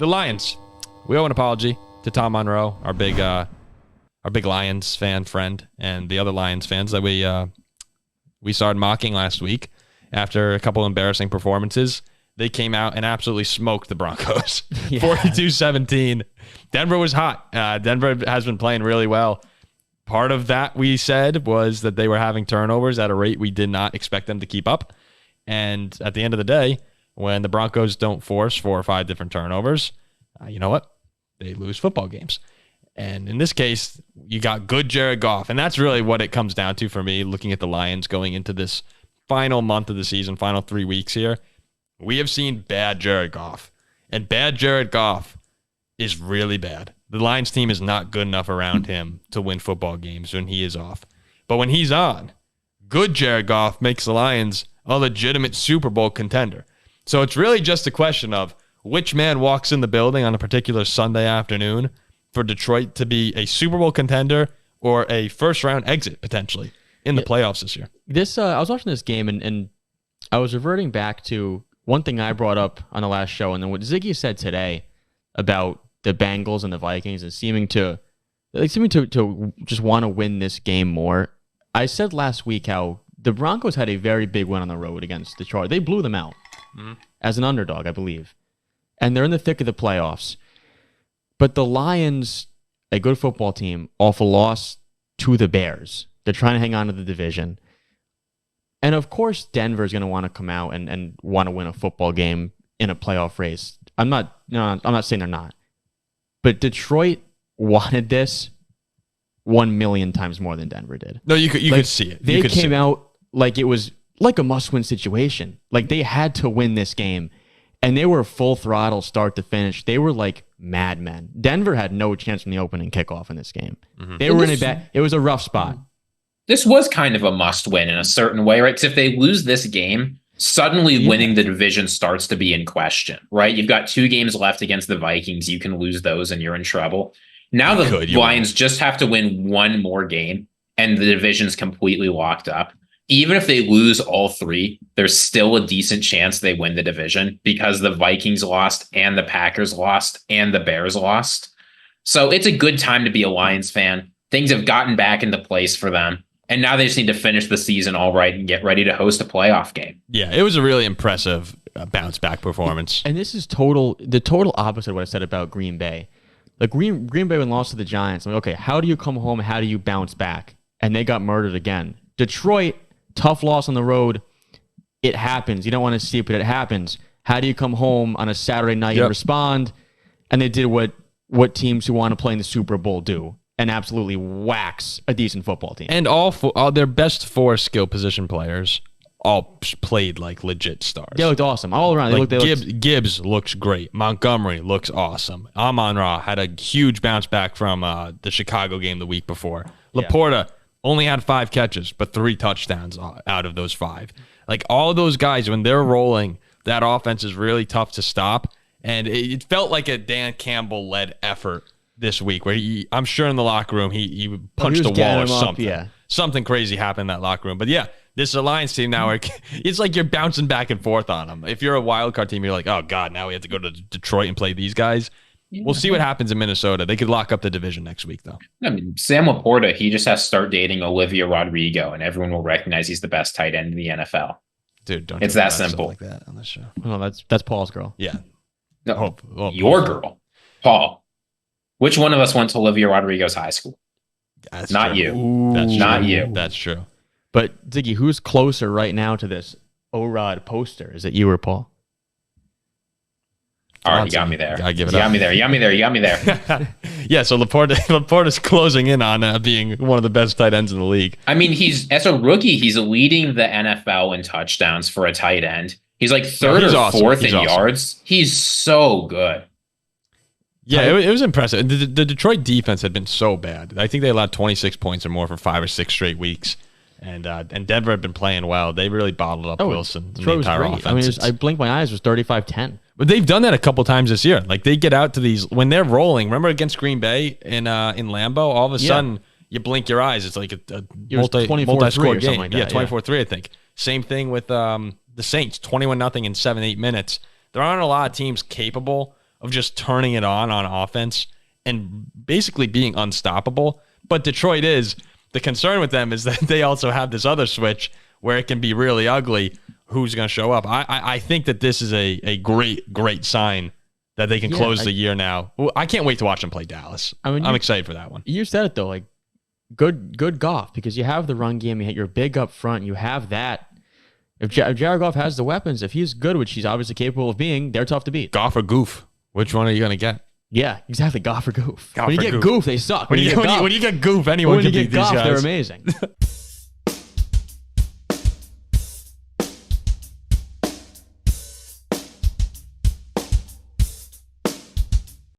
The Lions. We owe an apology to Tom Monroe, our big Lions fan friend, and the other Lions fans that we started mocking last week after a couple embarrassing performances. They came out and absolutely smoked the Broncos. 42-17. Denver was hot. Denver has been playing really well. Part of that, we said, was that they were having turnovers at a rate we did not expect them to keep up. And at the end of the day, when the Broncos don't force 4 or 5 different turnovers, you know what? They lose football games. And in this case, you got good Jared Goff. And that's really what it comes down to for me, looking at the Lions going into this final month of the season, final 3 weeks here. We have seen bad Jared Goff. And bad Jared Goff is really bad. The Lions team is not good enough around him to win football games when he is off. But when he's on, good Jared Goff makes the Lions a legitimate Super Bowl contender. So it's really just a question of which man walks in the building on a particular Sunday afternoon for Detroit to be a Super Bowl contender or a first-round exit, potentially, in the playoffs this year. I was watching this game, and I was reverting back to one thing I brought up on the last show, and then what Ziggy said today about the Bengals and the Vikings and seeming to just want to win this game more. I said last week how the Broncos had a very big win on the road against Detroit. They blew them out as an underdog, I believe. And they're in the thick of the playoffs. But the Lions, a good football team, off a loss to the Bears. They're trying to hang on to the division. And of course, Denver is going to want to come out and want to win a football game in a playoff race. I'm not saying they're not. But Detroit wanted this 1 million times more than Denver did. No, you could see it. They came out like it was like a must-win situation. Like they had to win this game. And they were full throttle start to finish. They were like madmen. Denver had no chance from the opening kickoff in this game. They were in a bad. It was a rough spot. This was kind of a must-win in a certain way, right? Because if they lose this game, suddenly winning the division starts to be in question, right? You've got 2 games left against the Vikings. You can lose those and you're in trouble. Now the Lions just have to win 1 more game and the division's completely locked up. Even if they lose all 3, there's still a decent chance they win the division because the Vikings lost and the Packers lost and the Bears lost. So it's a good time to be a Lions fan. Things have gotten back into place for them. And now they just need to finish the season all right and get ready to host a playoff game. Yeah, it was a really impressive bounce-back performance. And this is the total opposite of what I said about Green Bay. Like Green Bay when lost to the Giants, I'm like, okay, how do you come home? How do you bounce back? And they got murdered again. Detroit, tough loss on the road. It happens. You don't want to see it, but it happens. How do you come home on a Saturday night and respond? And they did what teams who want to play in the Super Bowl do. And absolutely wax a decent football team. And all their best 4 skill position players all played like legit stars. They looked awesome. All around. Gibbs looks great. Montgomery looks awesome. Amon-Ra had a huge bounce back from the Chicago game the week before. Laporta only had 5 catches, but 3 touchdowns out of those 5. Like all of those guys, when they're rolling, that offense is really tough to stop. And it felt like a Dan Campbell-led effort this week, where I'm sure in the locker room he punched a wall or something. Something crazy happened in that locker room. But yeah, this Alliance team now, it's like you're bouncing back and forth on them. If you're a wild card team, you're like, oh God, now we have to go to Detroit and play these guys. Yeah. We'll see what happens in Minnesota. They could lock up the division next week, though. I mean, Sam Laporta, he just has to start dating Olivia Rodrigo, and everyone will recognize he's the best tight end in the NFL. Dude, don't. It's that simple. Like that on this show. No, that's Paul's girl. Yeah. No, your girl, Paul. Which one of us went to Olivia Rodrigo's high school? That's not true. you. Ooh, that's not you. That's true. But Ziggy, who's closer right now to this O-Rod poster? Is it you or Paul? All right, you got me there. Gotta give it you up. got me there. You got me there. Yeah, so Laporta's closing in on being one of the best tight ends in the league. I mean, as a rookie, he's leading the NFL in touchdowns for a tight end. He's like third or fourth in yards. He's so good. Yeah, it was impressive. The Detroit defense had been so bad. I think they allowed 26 points or more for 5 or 6 straight weeks. And Denver had been playing well. They really bottled up Wilson. Detroit was great. I mean, I blinked my eyes. It was 35-10. But they've done that a couple times this year. Like they get out to these when they're rolling. Remember against Green Bay in Lambeau? All of a sudden, you blink your eyes. It's like a multi-score game. Like that, yeah, 24-3, I think. Same thing with the Saints, 21-0 in 7-8 minutes. There aren't a lot of teams capable of just turning it on offense and basically being unstoppable. But Detroit is, the concern with them is that they also have this other switch where it can be really ugly. Who's going to show up? I think that this is a great sign that they can close the year now. I can't wait to watch them play Dallas. I'm excited for that one. You said it though, like good Goff, because you have the run game, you're big up front, you have that. If Jared Goff has the weapons, if he's good, which he's obviously capable of being, they're tough to beat. Goff or Goof? Which one are you going to get? Yeah, exactly. Goff or Goof. When you get Goof, they suck. When you get Goof, anyone can beat these guys. They're amazing.